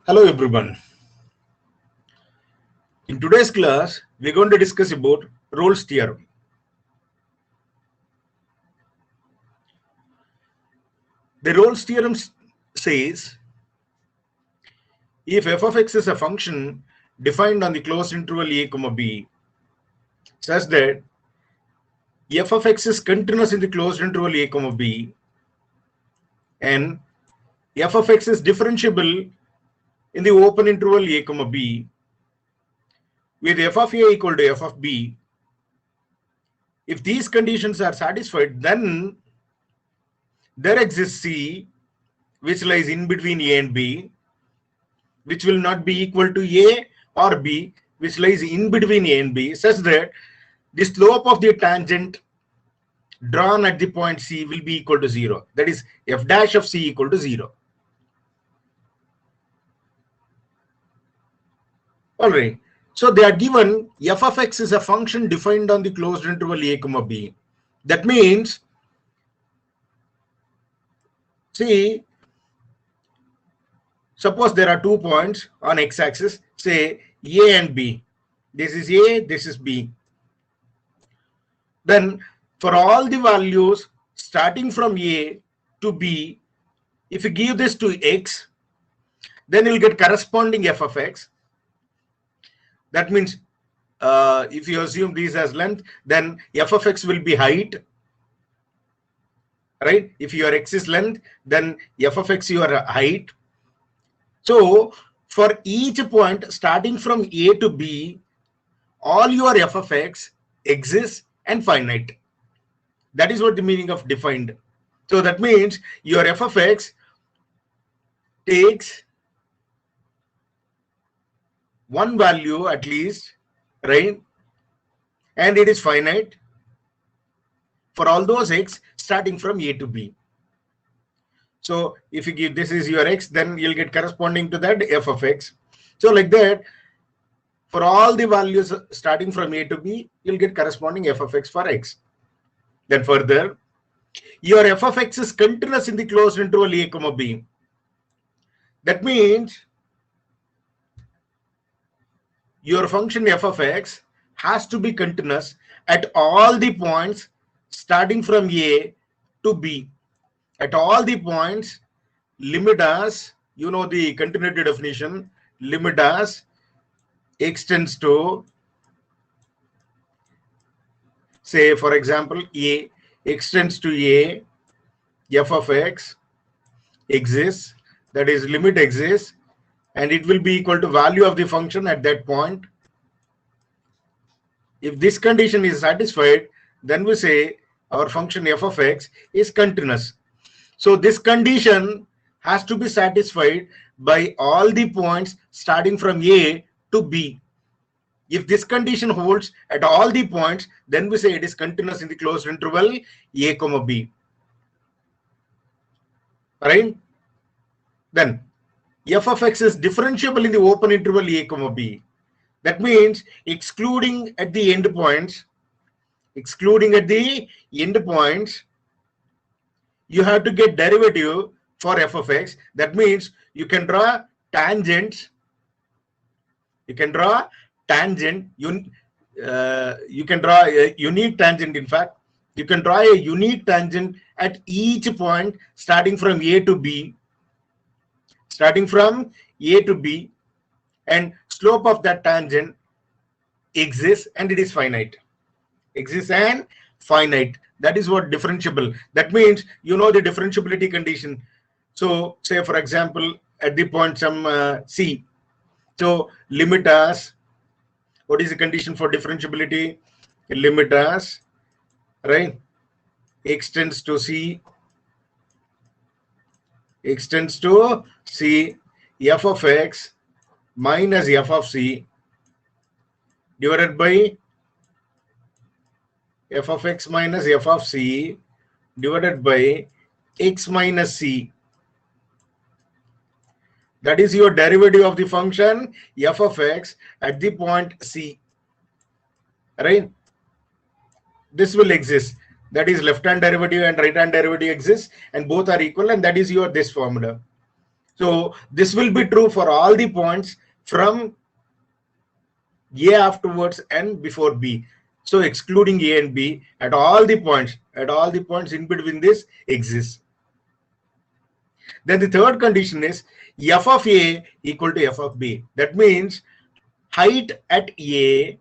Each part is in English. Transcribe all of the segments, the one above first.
Hello everyone. In today's class, we're going to discuss about Rolle's theorem. The Rolle's theorem says if f of x is a function defined on the closed interval a comma b such that f of x is continuous in the closed interval a comma b and f of x is differentiable in the open interval a comma b with f of a equal to f of b, if these conditions are satisfied, then there exists C which lies in between a and b, which will not be equal to a or b, which lies in between a and b, such that the slope of the tangent drawn at the point C will be equal to 0. That is f dash of C equal to 0. All right. So they are given f of x is a function defined on the closed interval a comma b. That means, see, suppose there are 2 points on x-axis, say a and b. This is a, this is b. Then for all the values starting from a to b, if you give this to x, then you'll get corresponding f of x. That means if you assume these as length, then f of x will be height, right? If your x is length, then f of x your height. So for each point starting from a to b, all your f of x exists and finite. That is what the meaning of defined. So that means your f of x takes one value at least, right? And it is finite for all those x starting from a to b. So if you give this is your x, then you'll get corresponding to that f of x. So like that, for all the values starting from a to b, you'll get corresponding f of x for x. Then further, your f of x is continuous in the closed interval a comma b. That means your function f of x has to be continuous at all the points starting from a to b. At all the points, limit as, you know the continuity definition, limit as x tends to, say for example, a, x tends to a, f of x exists, that is limit exists, and it will be equal to value of the function at that point. If this condition is satisfied, then we say our function f of x is continuous. So this condition has to be satisfied by all the points starting from a to b. If this condition holds at all the points, then we say it is continuous in the closed interval a comma b. Right? Then f of x is differentiable in the open interval a comma b. That means excluding at the end points, you have to get derivative for f of x. That means you can draw tangents. You can draw tangent. You can draw a unique tangent. In fact, you can draw a unique tangent at each point starting from a to b. And slope of that tangent exists and it is finite. That is what differentiable. That means you know the differentiability condition. So say for example at the point some c. So limit as, what is the condition for differentiability? Limit as, right, x tends to c, f of x minus f of c divided by f of x minus f of c divided by x minus c. That is your derivative of the function f of x at the point c. Right? This will exist. That is left hand derivative and right hand derivative exists, and both are equal, and that is your this formula. So this will be true for all the points from A afterwards and before B. So excluding A and B, at all the points in between this exists. Then the third condition is f of A equal to f of B. That means height at A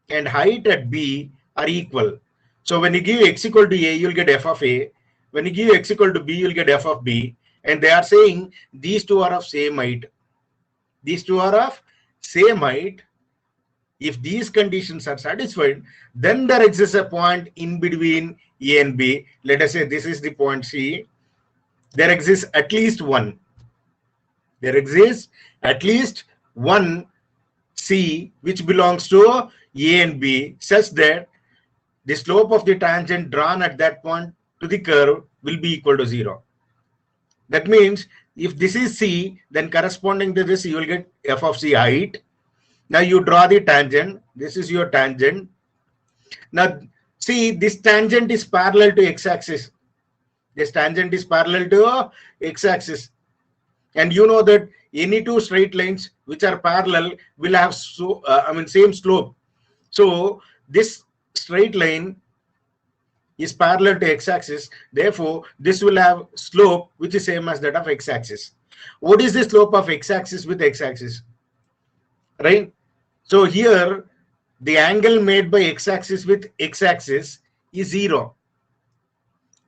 and height at B are equal. So when you give x equal to A, you'll get f of A. When you give x equal to B, you'll get f of B. And they are saying these two are of same height. These two are of same height. If these conditions are satisfied, then there exists a point in between A and B. Let us say this is the point C. There exists at least one. There exists at least one C which belongs to A and B, such that the slope of the tangent drawn at that point to the curve will be equal to 0. That means if this is C, then corresponding to this you will get f of C height. Now you draw the tangent. This is your tangent. Now see, this tangent is parallel to x-axis. This tangent is parallel to x-axis. And you know that any two straight lines which are parallel will have same slope. So this straight line is parallel to x-axis. Therefore, this will have slope which is same as that of x-axis. What is the slope of x-axis with x-axis? Right? So here, the angle made by x-axis with x-axis is 0.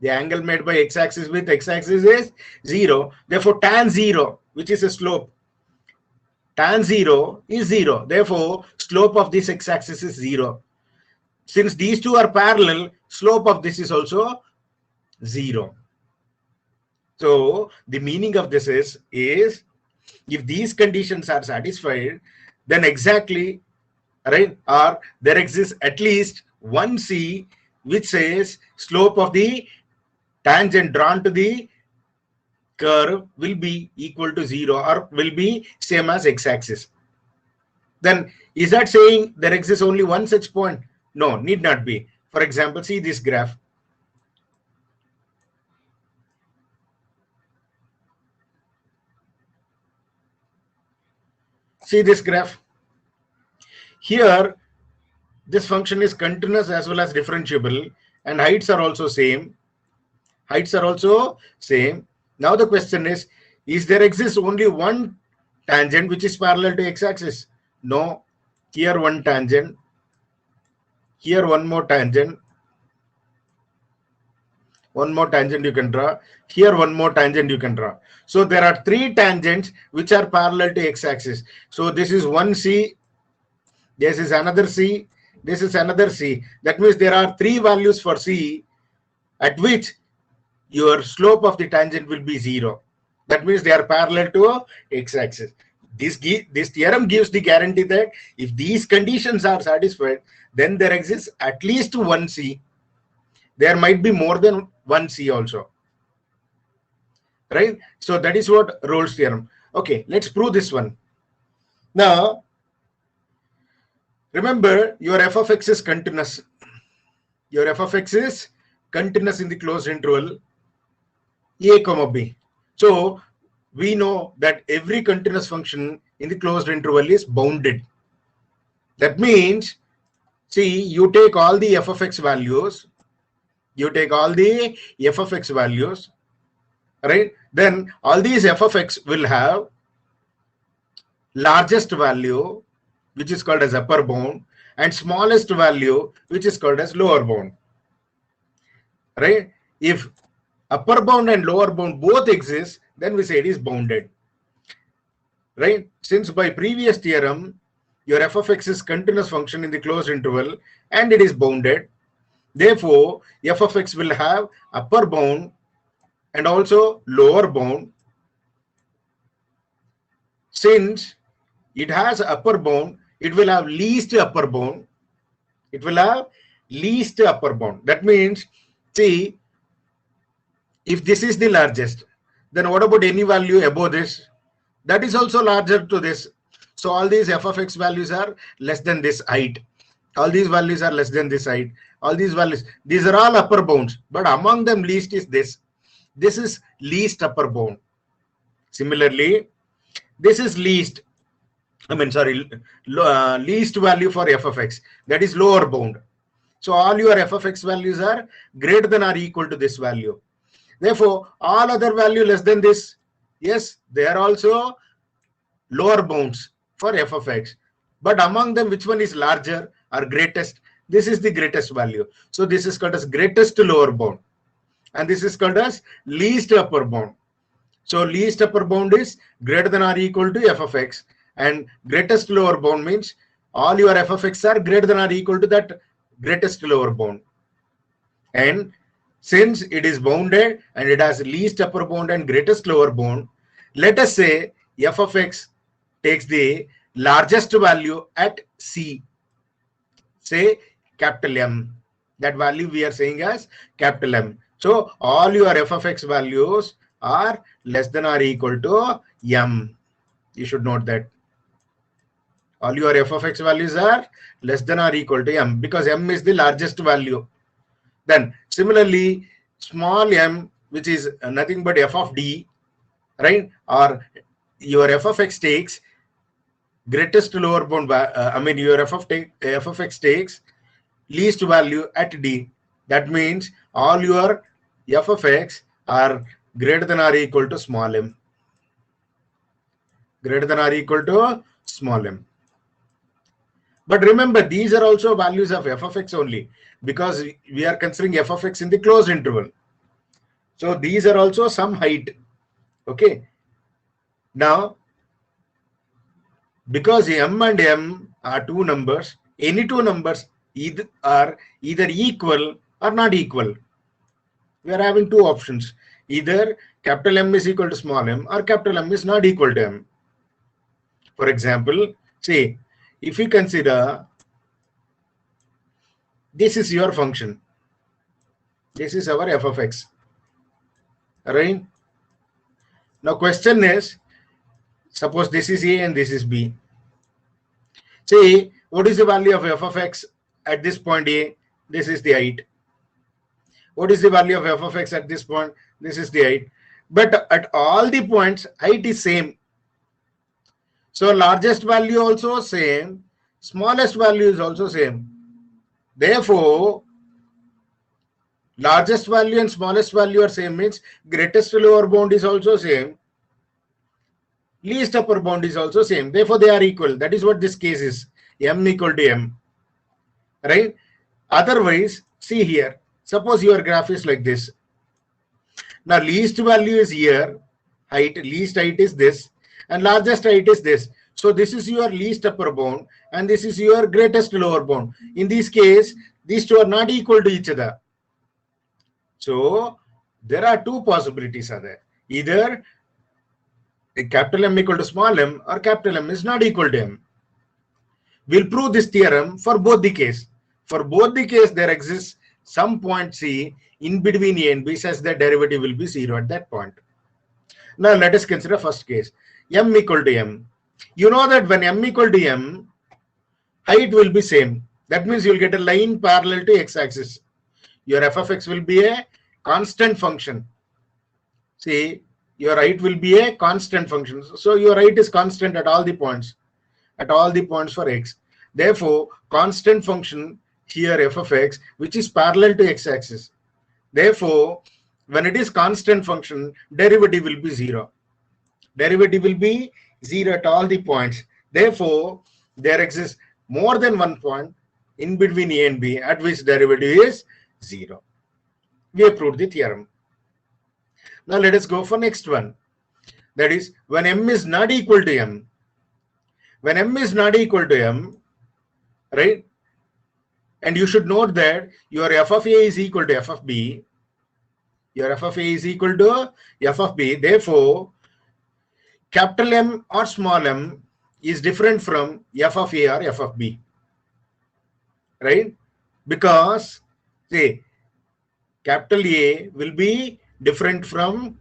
The angle made by x-axis with x-axis is 0. Therefore, tan 0, which is a slope, tan 0 is 0. Therefore, slope of this x-axis is 0. Since these two are parallel, slope of this is also 0. So the meaning of this is if these conditions are satisfied, then exactly, right, or there exists at least one C which says slope of the tangent drawn to the curve will be equal to 0 or will be same as x-axis. Then is that saying there exists only one such point? No, need not be. For example, see this graph. See this graph. Here, this function is continuous as well as differentiable, and heights are also same. Heights are also same. Now the question is there exists only one tangent which is parallel to x-axis? No. Here one tangent. Here one more tangent. One more tangent you can draw. Here one more tangent you can draw. So there are three tangents which are parallel to x-axis. So this is one C. This is another C. This is another C. That means there are three values for C at which your slope of the tangent will be 0. That means they are parallel to x-axis. This theorem gives the guarantee that if these conditions are satisfied, then there exists at least one C. There might be more than one C also. Right? So that is what Rolle's theorem. Okay, let's prove this one. Now, remember your f of x is continuous. Your f of x is continuous in the closed interval A comma B. So we know that every continuous function in the closed interval is bounded. That means, see, you take all the f of x values. You take all the f of x values, right? Then all these f of x will have largest value, which is called as upper bound, and smallest value, which is called as lower bound. Right? If upper bound and lower bound both exist, then we say it is bounded. Right? Since by previous theorem, your f of x is continuous function in the closed interval and it is bounded. Therefore, f of x will have upper bound and also lower bound. Since it has upper bound, it will have least upper bound. It will have least upper bound. That means, see, if this is the largest, then what about any value above this? That is also larger to this. So all these f of x values are less than this height. All these values are less than this height. All these values, these are all upper bounds, but among them least is this. This is least upper bound. Similarly, this is least, least value for f of x, that is lower bound. So all your f of x values are greater than or equal to this value. Therefore, all other value less than this, yes, they are also lower bounds for f of x. But among them, which one is larger or greatest? This is the greatest value. So this is called as greatest lower bound. And this is called as least upper bound. So least upper bound is greater than or equal to f of x. And greatest lower bound means all your f of x are greater than or equal to that greatest lower bound. And since it is bounded and it has least upper bound and greatest lower bound, let us say f of x takes the largest value at C, say capital M. That value we are saying as capital M. So all your f of x values are less than or equal to M. You should note that. All your f of x values are less than or equal to M, because M is the largest value. Then similarly, small m, which is nothing but f of d, right? Or your f of x takes greatest lower bound, your f of x takes least value at d. That means all your f of x are greater than or equal to small m. Greater than or equal to small m. But remember, these are also values of f of x only, because we are considering f of x in the closed interval. So these are also some height. Okay. Now, because m and m are two numbers, any two numbers are either equal or not equal. We are having two options. Either capital M is equal to small m, or capital M is not equal to m. For example, say, if we consider this is your function, this is our f of x, right? Now question is, suppose this is a and this is b. Say, what is the value of f of x at this point a? This is the height. What is the value of f of x at this point? This is the height. But at all the points, height is same. So largest value also same, smallest value is also same. Therefore, largest value and smallest value are same, means greatest lower bound is also same, least upper bound is also same. Therefore, they are equal. That is what this case is. M equal to M. Right? Otherwise, see here. Suppose your graph is like this. Now, least value is here. Height, least height is this. And largest height is this. So this is your least upper bound and this is your greatest lower bound. In this case, these two are not equal to each other. So there are two possibilities are there. Either a capital M equal to small m, or capital M is not equal to m. We'll prove this theorem for both the case. For both the case, there exists some point C in between A and B such that derivative will be 0 at that point. Now let us consider first case. M equal to m. You know that when m equal to m, height will be same. That means you will get a line parallel to x-axis. Your f of x will be a constant function. See, your height will be a constant function. So your height is constant at all the points for x. Therefore, constant function here f of x, which is parallel to x-axis. Therefore, when it is constant function, derivative will be 0. Derivative will be 0 at all the points. Therefore, there exists more than one point in between a and b at which derivative is 0. We have proved the theorem. Now let us go for next one. That is, when m is not equal to m. When m is not equal to m, right? And you should note that your f of a is equal to f of b. Your f of a is equal to f of b. Therefore, capital M or small m is different from f of a or f of b. Right? Because, say, capital A will be different from,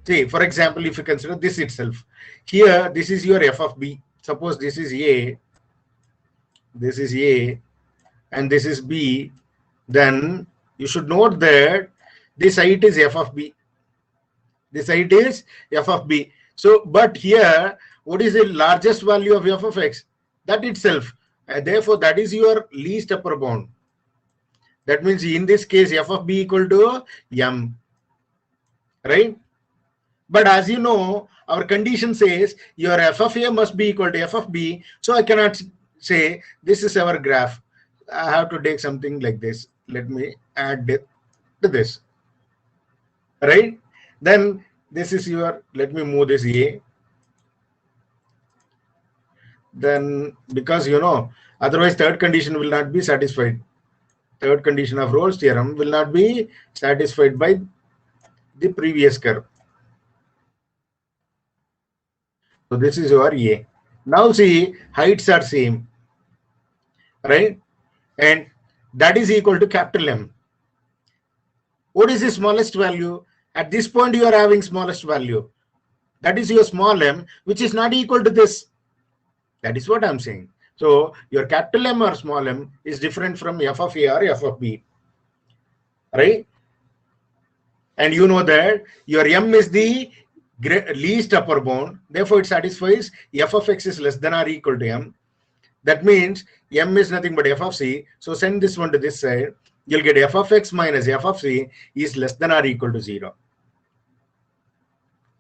say, for example, if you consider this itself. Here, this is your f of b. Suppose this is A, and this is B. Then you should note that this height is f of b. This height is f of b. So, but here, what is the largest value of f of x? That itself. Therefore, that is your least upper bound. That means in this case, f of b equal to m, right? But as you know, our condition says your f of a must be equal to f of b. So I cannot say this is our graph. I have to take something like this. Let me add it to this, right? Then this is your, let me move this a. Then because otherwise third condition will not be satisfied. Third condition of Rolle's theorem will not be satisfied by the previous curve. So this is your a. Now see, heights are same, right? And that is equal to capital M. What is the smallest value? At this point you are having smallest value. That is your small m, which is not equal to this. That is what I'm saying. So your capital M or small m is different from f of a or f of b, right? And you know that your m is the least upper bound. Therefore, it satisfies f of x is less than or equal to m. That means m is nothing but f of c. So send this one to this side. You'll get f of x minus f of c is less than or equal to 0.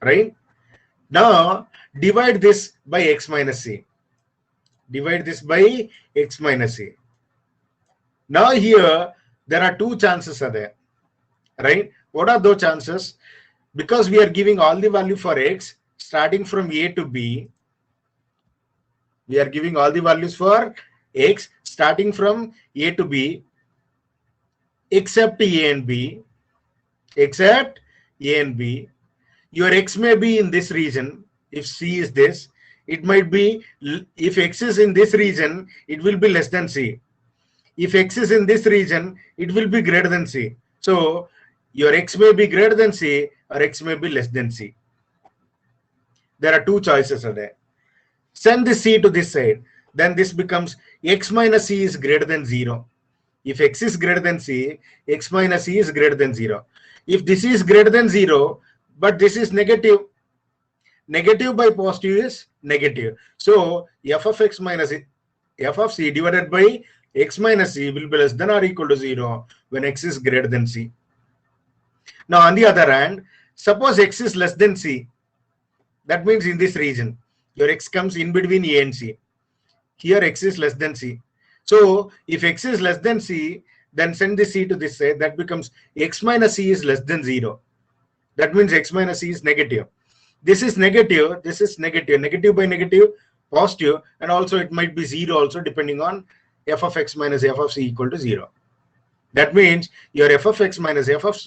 Right? Now, divide this by x minus c. Divide this by x minus c. Now here, there are two chances are there. Right? What are those chances? Because we are giving all the value for x starting from a to b. We are giving all the values for x starting from a to b except a and b. Except a and b. Your x may be in this region. If c is this, it might be, if x is in this region, it will be less than c. If x is in this region, it will be greater than c. So your x may be greater than c or x may be less than c. There are two choices are there. Send this c to this side. Then this becomes x minus c is greater than 0. If x is greater than c, x minus c is greater than 0. If this is greater than 0, but this is negative, negative by positive is negative. So f of x minus f of c divided by x minus c will be less than or equal to 0 when x is greater than c. Now on the other hand, suppose x is less than c. That means in this region, your x comes in between a and c. Here x is less than c. So if x is less than c, then send the c to this side. That becomes x minus c is less than 0. That means x minus c is negative. This is negative. This is negative. Negative by negative, positive. And also it might be 0 also depending on f of x minus f of c equal to 0. That means your f of x minus f of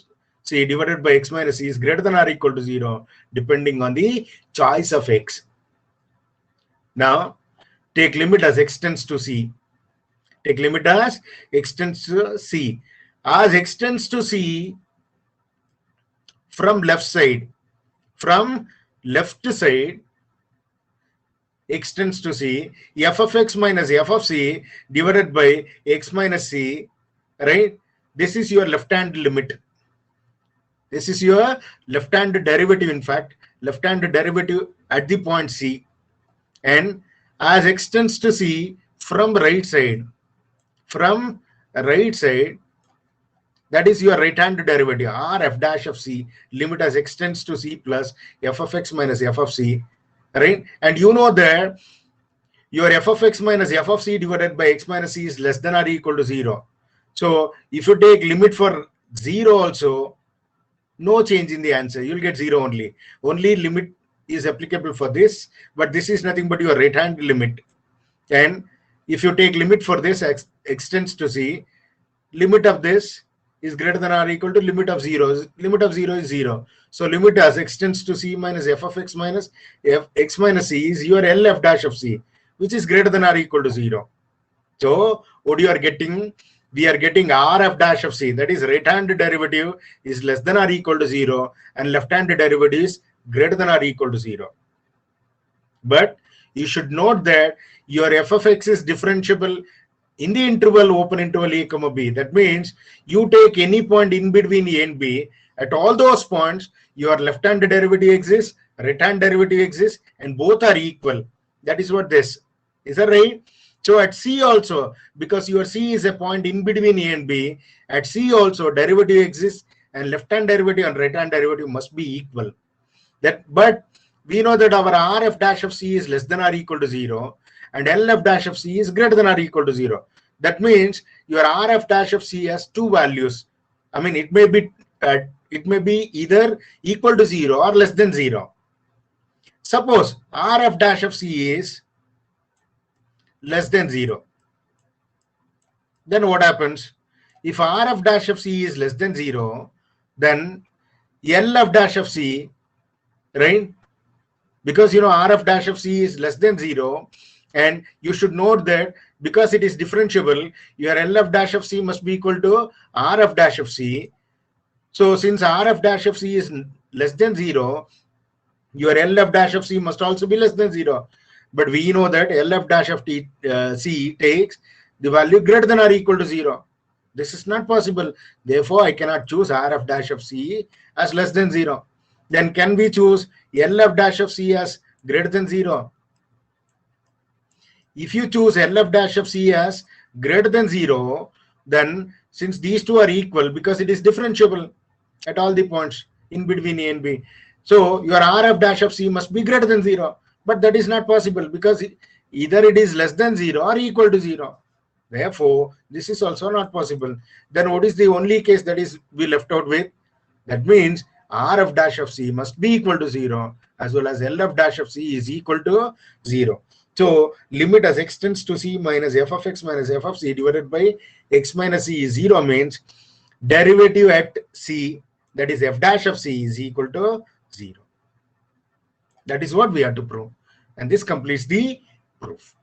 c divided by x minus c is greater than or equal to 0 depending on the choice of x. Now, take limit as x tends to c. Take limit as x tends to c. As x tends to c from left side, x tends to c, f of x minus f of c divided by x minus c, right? This is your left-hand limit. This is your left-hand derivative, in fact, left-hand derivative at the point c. And as x tends to c from right side, that is your right-hand derivative, r f dash of c, limit as x tends to c plus f of x minus f of c, right? And you know that your f of x minus f of c divided by x minus c is less than or equal to 0. So if you take limit for 0 also, no change in the answer. You'll get 0 only. Only limit is applicable for this, but this is nothing but your right-hand limit. And if you take limit for this x tends to c, limit of this is greater than or equal to limit of 0. Limit of 0 is 0. So limit as x tends to c minus f of x minus f x minus c is your L f dash of c, which is greater than or equal to 0. So what you are getting, we are getting r f dash of c, that is right-hand derivative is less than or equal to 0 and left-hand derivative is greater than or equal to 0. But you should note that your f of x is differentiable in the interval open interval a comma b. That means you take any point in between a and b. At all those points, your left-hand derivative exists, right hand derivative exists, and both are equal. That is what this is. That right? So at C also, because your C is a point in between A and B, at C also derivative exists, and left hand derivative and right hand derivative must be equal. But we know that our RF dash of C is less than or equal to 0, and LF dash of C is greater than or equal to 0. That means your RF dash of C has two values. I mean, it may be either equal to 0 or less than 0. Suppose RF dash of C is less than 0. Then what happens? If RF dash of C is less than 0, then LF dash of C, right? Because RF dash of C is less than 0, and you should note that because it is differentiable, your LF dash of C must be equal to RF dash of C. So since RF dash of C is less than 0, your LF dash of C must also be less than 0. But we know that LF dash of C takes the value greater than or equal to 0. This is not possible. Therefore, I cannot choose RF dash of C as less than 0. Then can we choose LF dash of C as greater than 0? If you choose LF dash of C as greater than 0, then since these two are equal, because it is differentiable at all the points in between A and B, so your RF dash of C must be greater than 0. But that is not possible, because either it is less than 0 or equal to 0. Therefore, this is also not possible. Then what is the only case that is we left out with? That means RF dash of C must be equal to 0, as well as LF dash of C is equal to 0. So limit as x tends to C minus f of x minus f of C divided by x minus C is 0 means derivative at C, that is f dash of C, is equal to 0. That is what we have to prove. And this completes the proof.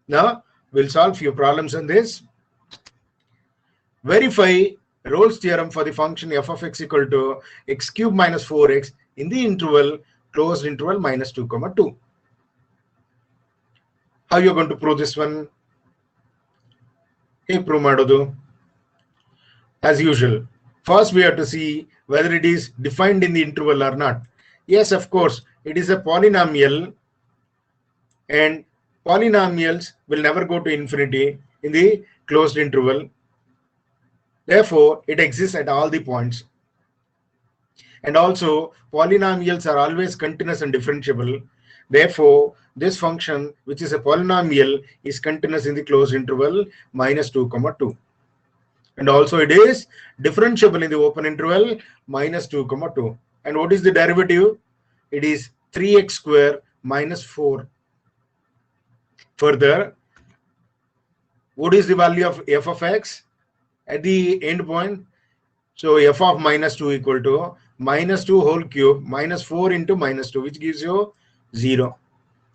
Now we'll solve few problems on this. Verify Rolle's theorem for the function f of x equal to x cube minus 4x in the interval closed interval minus 2 comma 2. How you are going to prove this one? Hey, prove madodu. As usual, first we have to see whether it is defined in the interval or not. Yes, of course, it is a polynomial, and polynomials will never go to infinity in the closed interval. Therefore, it exists at all the points. And also, polynomials are always continuous and differentiable. Therefore, this function, which is a polynomial, is continuous in the closed interval minus 2 comma 2. And also it is differentiable in the open interval minus 2 comma 2. And what is the derivative? It is 3x square minus 4. Further, what is the value of f of x at the end point? So f of minus 2 equal to minus 2 whole cube minus 4 into minus 2, which gives you 0.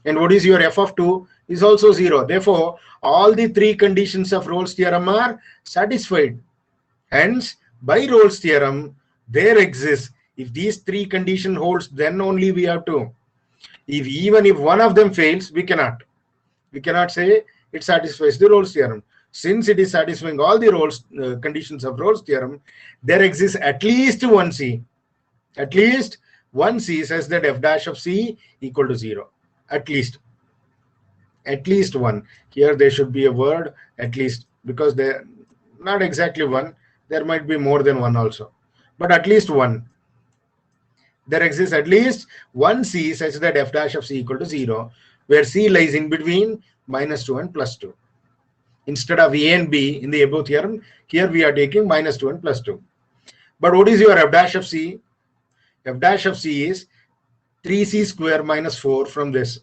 And what is your f of 2? Is also 0. Therefore, all the three conditions of Rolle's theorem are satisfied. Hence, by Rolle's theorem, there exists. If these three conditions holds, then only we have to. Even if one of them fails, we cannot. We cannot say it satisfies the Rolle's theorem. Since it is satisfying all the conditions of Rolle's theorem, there exists at least one C. At least one C says that f dash of C equal to 0. At least one. Here there should be a word at least, because they're not exactly one. There might be more than one also, but at least one. There exists at least one C such that f dash of C equal to 0, where C lies in between minus 2 and plus 2. Instead of A and B in the above theorem, here we are taking minus 2 and plus 2. But what is your f dash of C? F dash of C is 3c square minus 4 from this.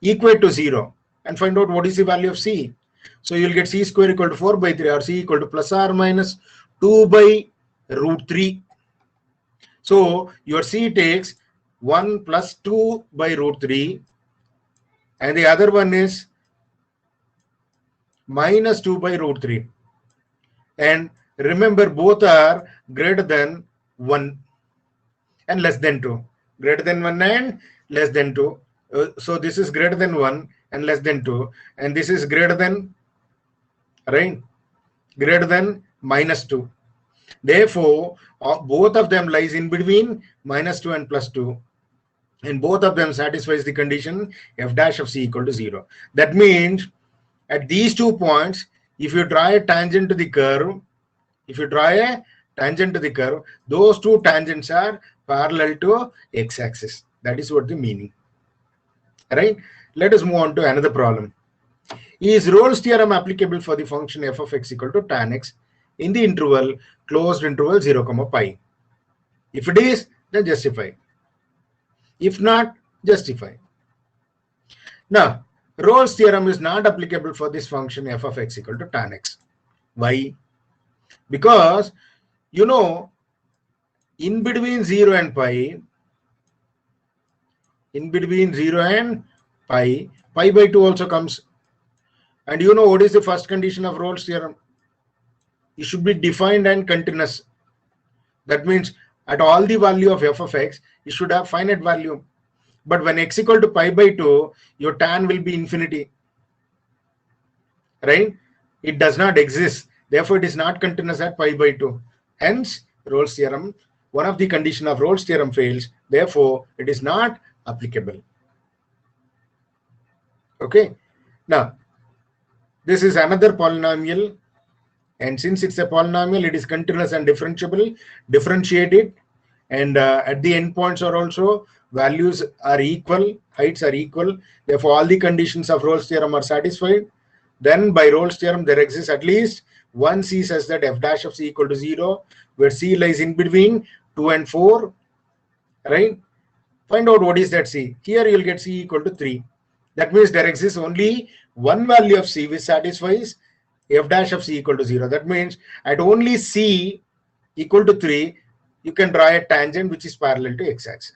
Equate to 0 and find out what is the value of C. So you'll get C square equal to 4 by 3, or C equal to plus or minus 2 by root 3. So your C takes 1 plus 2 by root 3, and the other one is minus 2 by root 3. And remember, both are greater than 1 and less than 2. Greater than 1 and less than 2. So this is greater than 1 and less than 2. And this is greater than, right? Greater than minus 2. Therefore, both of them lies in between -2 and +2, and both of them satisfies the condition f dash of c equal to 0. That means at these 2 points, if you draw a tangent to the curve, those 2 tangents are parallel to x-axis. That is what the meaning. Right? Let us move on to another problem. Is Rolle's theorem applicable for the function f of x equal to tan x in the interval closed interval 0, pi? If it is, then justify. If not, justify. Now, Rolle's theorem is not applicable for this function f of x equal to tan x. Why? Because, you know, in between 0 and pi, pi by 2 also comes. And you know what is the first condition of Rolle's theorem? It should be defined and continuous. That means at all the value of f of x, it should have finite value. But when x equal to pi by 2, your tan will be infinity. Right? It does not exist. Therefore, it is not continuous at pi by 2. Hence, Rolle's theorem, one of the condition of Rolle's theorem fails. Therefore, it is not applicable. Okay. Now, this is another polynomial. And since it's a polynomial, it is continuous and differentiable. Differentiate it. And at the endpoints are also values are equal, heights are equal. Therefore, all the conditions of Rolle's theorem are satisfied. Then by Rolle's theorem, there exists at least one c such that f dash of c equal to 0, where c lies in between 2 and 4. Right? Find out what is that c. Here you will get c equal to 3. That means there exists only one value of c which satisfies f dash of c equal to 0. That means at only c equal to 3, you can draw a tangent which is parallel to x-axis.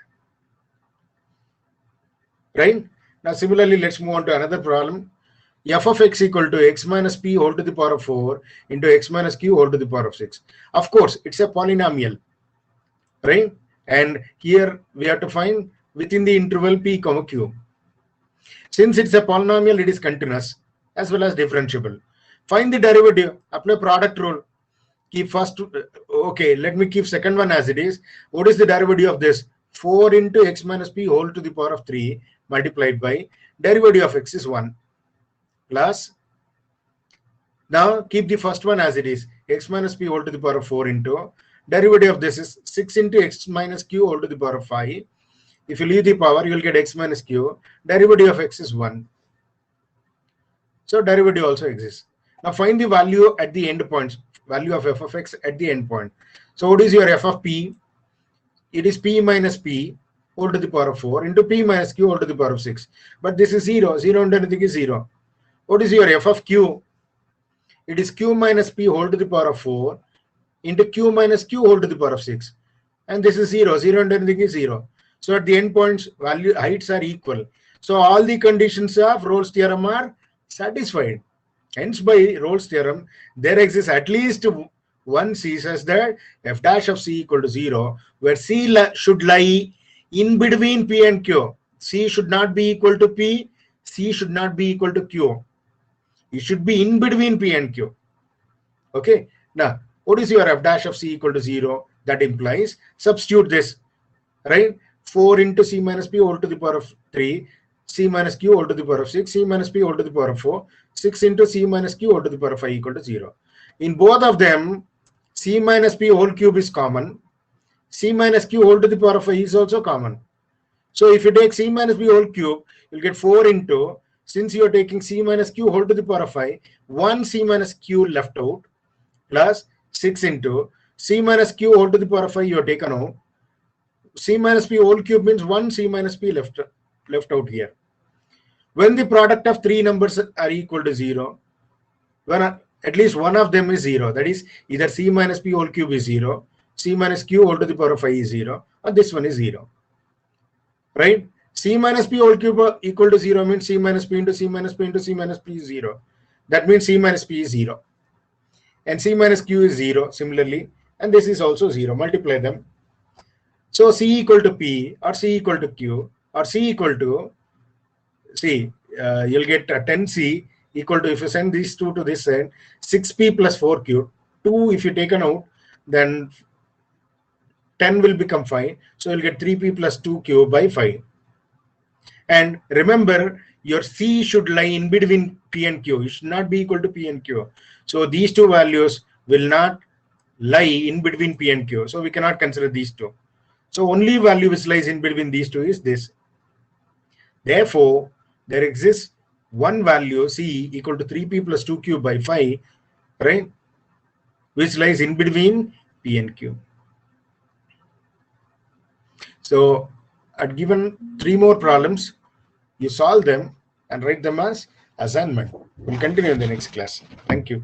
Right? Now, similarly, let's move on to another problem. F of x equal to x minus p whole to the power of 4 into x minus q whole to the power of 6. Of course, it's a polynomial. Right? And here we have to find within the interval p, q. Since it's a polynomial, it is continuous as well as differentiable. Find the derivative, apply product rule. Keep first, okay, let me keep second one as it is. What is the derivative of this? 4 into x minus p whole to the power of 3 multiplied by derivative of x is 1 plus. Now keep the first one as it is. X minus p whole to the power of 4 into derivative of this is 6 into x minus q whole to the power of 5. If you leave the power, you will get x minus q. Derivative of x is 1. So derivative also exists. Now find the value at the end points. Value of f of x at the end point. So what is your f of p? It is p minus p whole to the power of 4 into p minus q whole to the power of 6. But this is 0. 0 and anything is 0. What is your f of q? It is q minus p whole to the power of 4 into q minus q whole to the power of 6. And this is 0. 0 and anything is 0. So at the end points, value heights are equal. So all the conditions of Rolle's theorem are satisfied. Hence, by Rolle's theorem, there exists at least one c such that f dash of c equal to 0, where c should lie in between p and q. C should not be equal to p. C should not be equal to q. It should be in between p and q. Okay. Now, what is your f dash of c equal to 0? That implies, substitute this, right? 4 into c minus p whole to the power of 3, c minus q whole to the power of 6, c minus p whole to the power of 4, 6 into c minus q whole to the power of 5 equal to 0. In both of them, c minus p whole cube is common. C minus q whole to the power of 5 is also common. So if you take c minus p whole cube, you'll get 4 into, since you are taking c minus q whole to the power of 5, 1 c minus q left out, plus 6 into c minus q whole to the power of 5 you have taken out. C minus p whole cube means 1 c minus p left out here. When the product of 3 numbers are equal to 0, when at least one of them is 0, that is either c minus p whole cube is 0, c minus q whole to the power of 5 is 0, or this one is 0. Right? C minus p whole cube equal to 0 means c minus p into c minus p into c minus p is 0. That means c minus p is 0. And c minus q is 0 similarly. And this is also 0. Multiply them. So c equal to p or c equal to q or c equal to c, you'll get 10c equal to, if you send these two to this end, 6p plus 4q. 2 if you taken out, then 10 will become 5. So you'll get 3p plus 2q by 5. And remember, your C should lie in between P and Q. It should not be equal to P and Q. So these two values will not lie in between P and Q. So we cannot consider these two. So only value which lies in between these two is this. Therefore, there exists one value C equal to 3p plus 2q by 5, right? Which lies in between P and Q. So I've given 3 more problems. You solve them and write them as assignment. We'll continue in the next class. Thank you.